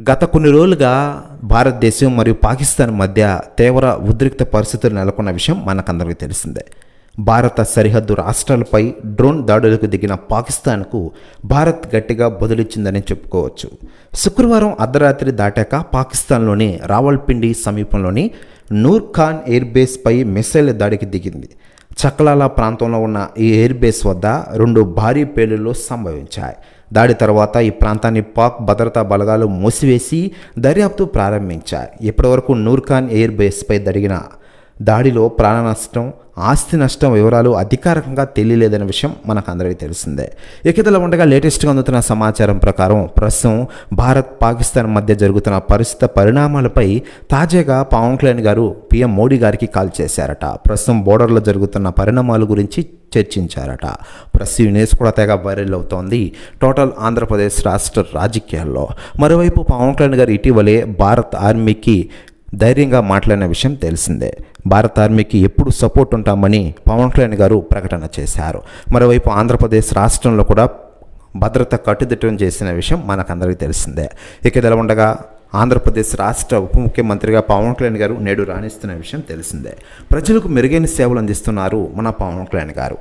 గత కొన్ని రోజులుగా భారతదేశం మరియు పాకిస్తాన్ మధ్య తీవ్ర ఉద్రిక్త పరిస్థితులు నెలకొన్న విషయం మనకందరికీ తెలిసిందే. భారత సరిహద్దు రాష్ట్రాలపై డ్రోన్ దాడులకు దిగిన పాకిస్తాన్కు భారత్ గట్టిగా బదులిచ్చిందని చెప్పుకోవచ్చు. శుక్రవారం అర్ధరాత్రి దాటాక పాకిస్తాన్లోని రావల్పిండి సమీపంలోని నూర్ ఖాన్ ఎయిర్బేస్పై మిసైల్ దాడికి దిగింది. చక్లాలా ప్రాంతంలో ఉన్న ఈ ఎయిర్బేస్ వద్ద 2 భారీ పేలుళ్లు సంభవించాయి. దాడి తర్వాత ఈ ప్రాంతాన్ని పాక్ భద్రతా బలగాలు మూసివేసి దర్యాప్తు ప్రారంభించాయి. ఇప్పటివరకు నూర్ ఖాన్ ఎయిర్ బేస్పై జరిగిన దాడిలో ప్రాణ నష్టం, ఆస్తి నష్టం వివరాలు అధికారికంగా తెలియలేదనే విషయం మనకందరికీ తెలిసిందే. ఇకతల ఉండగా లేటెస్ట్గా అందుతున్న సమాచారం ప్రకారం ప్రస్తుతం భారత్ పాకిస్తాన్ మధ్య జరుగుతున్న పరిణామాలపై తాజాగా పవన్ కళ్యాణ్ గారు పీఎం మోడీ గారికి కాల్ చేశారట. ప్రస్తుతం బోర్డర్లో జరుగుతున్న పరిణామాల గురించి చర్చించారట. ప్రస్తుతం న్యూస్ కూడా తెగ వైరల్ అవుతోంది టోటల్ ఆంధ్రప్రదేశ్ రాష్ట్ర రాజకీయాల్లో. మరోవైపు పవన్ కళ్యాణ్ గారు ఇటీవలే భారత్ ఆర్మీకి ధైర్యంగా మాట్లాడిన విషయం తెలిసిందే. భారత ఆర్మీకి ఎప్పుడు సపోర్ట్ ఉంటామని పవన్ కళ్యాణ్ గారు ప్రకటన చేశారు. మరోవైపు ఆంధ్రప్రదేశ్ రాష్ట్రంలో కూడా భద్రత కట్టుదిట్టం చేసిన విషయం మనకందరికీ తెలిసిందే. ఇక ఇలా ఉండగా ఆంధ్రప్రదేశ్ రాష్ట్ర ఉప ముఖ్యమంత్రిగా పవన్ కళ్యాణ్ గారు నేడు రాణిస్తున్న విషయం తెలిసిందే. ప్రజలకు మెరుగైన సేవలు అందిస్తున్నారు మన పవన్ కళ్యాణ్ గారు.